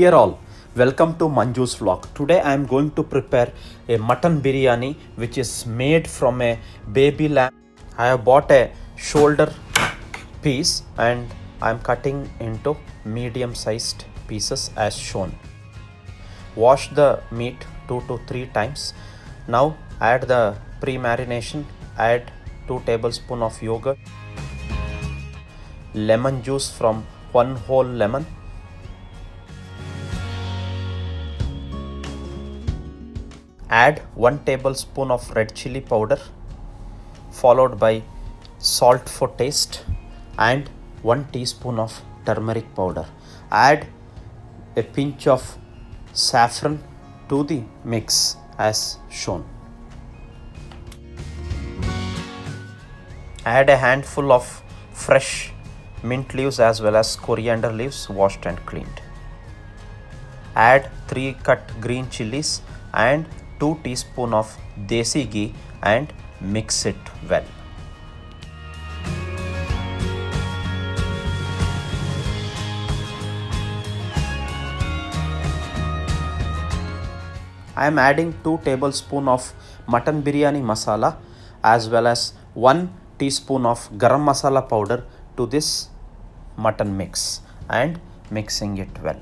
Dear all, welcome to Manju's vlog. Today I am going to prepare a mutton biryani which is made from a baby lamb. I have bought a shoulder piece and I am cutting into medium sized pieces as shown. Wash the meat 2 to 3 times. Now add the pre-marination, add 2 tablespoons of yogurt, lemon juice from 1 whole lemon, add 1 tablespoon of red chili powder followed by salt for taste and 1 teaspoon of turmeric powder. Add a pinch of saffron to the mix as shown. Add a handful of fresh mint leaves as well as coriander leaves washed and cleaned. Add 3 cut green chilies and 2 teaspoons of desi ghee and mix it well. I am adding 2 tablespoons of mutton biryani masala as well as 1 teaspoon of garam masala powder to this mutton mix and mixing it well.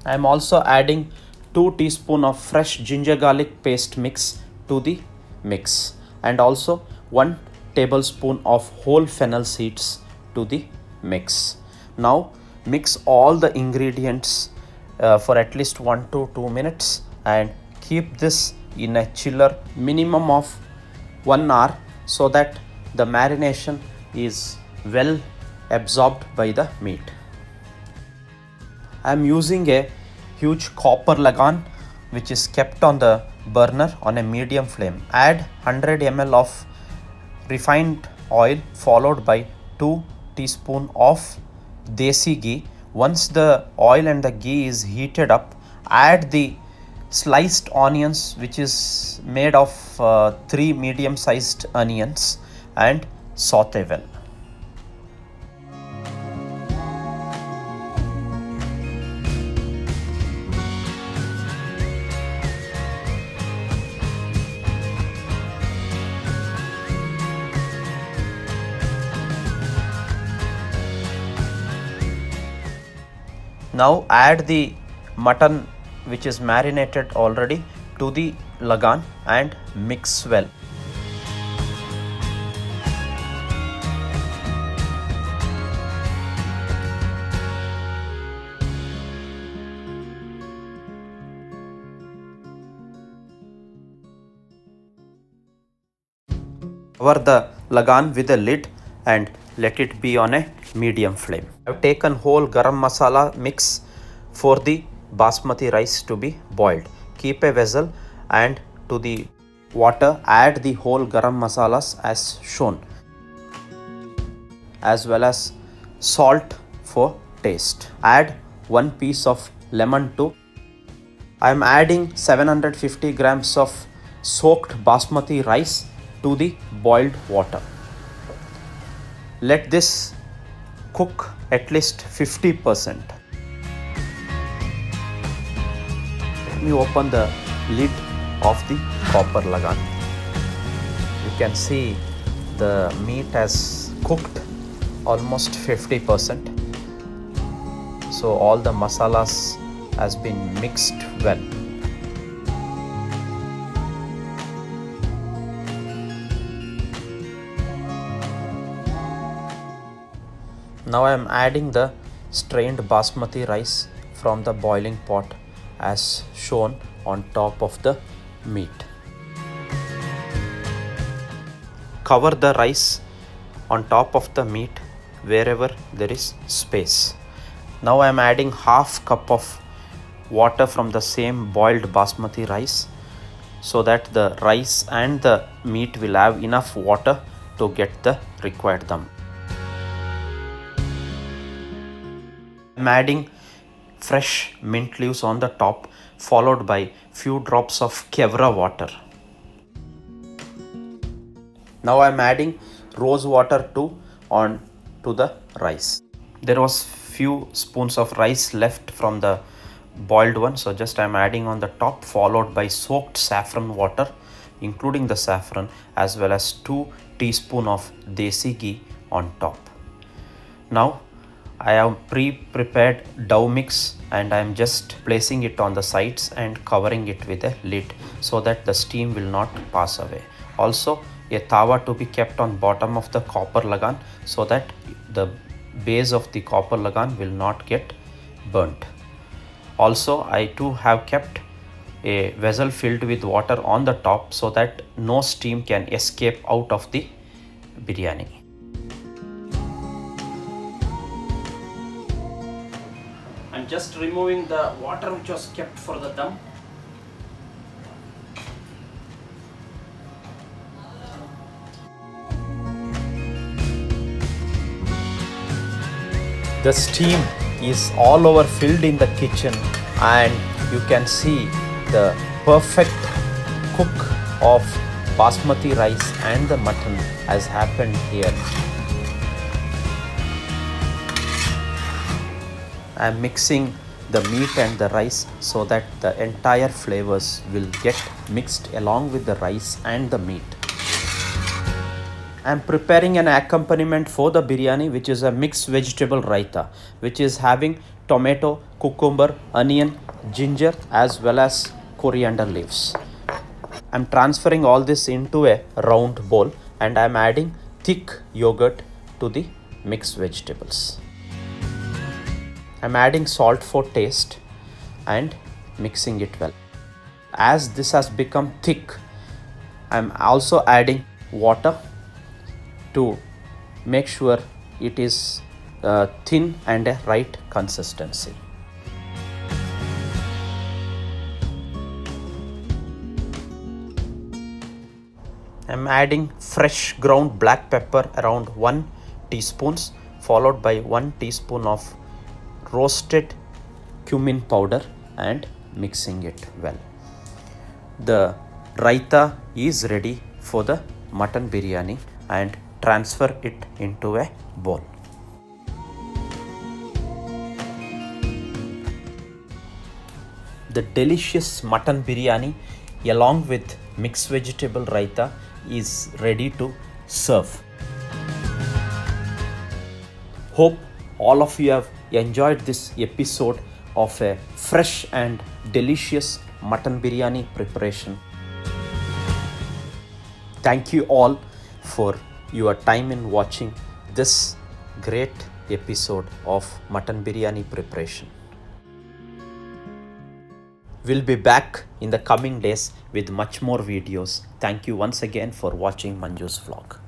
I am also adding 2 teaspoons of fresh ginger garlic paste mix to the mix and also 1 tablespoon of whole fennel seeds to the mix. Now mix all the ingredients for at least 1 to 2 minutes and keep this in a chiller minimum of 1 hour so that the marination is well absorbed by the meat. I am using a huge copper lagan which is kept on the burner on a medium flame. Add 100 ml of refined oil followed by 2 teaspoons of desi ghee. Once the oil and the ghee is heated up, add the sliced onions which is made of 3 medium sized onions and saute well. Now add the mutton which is marinated already to the lagan and mix well. Cover the lagan with a lid and let it be on a medium flame. I have taken whole garam masala mix for the basmati rice to be boiled. Keep a vessel and to the water add the whole garam masalas as shown as well as salt for taste. Add 1 piece of lemon too. I am adding 750 grams of soaked basmati rice to the boiled water. Let this cook at least 50%. Let me open the lid of the copper lagan. You can see the meat has cooked almost 50%. So all the masalas has been mixed well. Now I am adding the strained basmati rice from the boiling pot as shown on top of the meat. Cover the rice on top of the meat wherever there is space. Now I am adding half cup of water from the same boiled basmati rice so that the rice and the meat will have enough water to get the required dum. I am adding fresh mint leaves on the top followed by few drops of kevra water. Now I am adding rose water too on to the rice. There was few spoons of rice left from the boiled one, so just I'm adding on the top, followed by soaked saffron water including the saffron, as well as 2 teaspoon of desi ghee on top. Now I have pre-prepared dough mix and I am just placing it on the sides and covering it with a lid so that the steam will not pass away. Also a tawa to be kept on bottom of the copper lagan so that the base of the copper lagan will not get burnt. Also I too have kept a vessel filled with water on the top so that no steam can escape out of the biryani. I'm just removing the water which was kept for the dum. The steam is all over filled in the kitchen and you can see the perfect cook of basmati rice and the mutton has happened here. I am mixing the meat and the rice so that the entire flavors will get mixed along with the rice and the meat. I am preparing an accompaniment for the biryani, which is a mixed vegetable raita, which is having tomato, cucumber, onion, ginger as well as coriander leaves. I am transferring all this into a round bowl and I am adding thick yogurt to the mixed vegetables. I am adding salt for taste and mixing it well. As this has become thick, I am also adding water to make sure it is thin and a right consistency. I am adding fresh ground black pepper around 1 teaspoon, followed by 1 teaspoon of roasted cumin powder and mixing it well. The raita is ready for the mutton biryani and transfer it into a bowl. The delicious mutton biryani along with mixed vegetable raita is ready to serve. Hope all of you have enjoyed this episode of a fresh and delicious mutton biryani preparation. Thank you all for your time in watching this great episode of mutton biryani preparation. We'll be back in the coming days with much more videos. Thank you once again for watching Manju's vlog.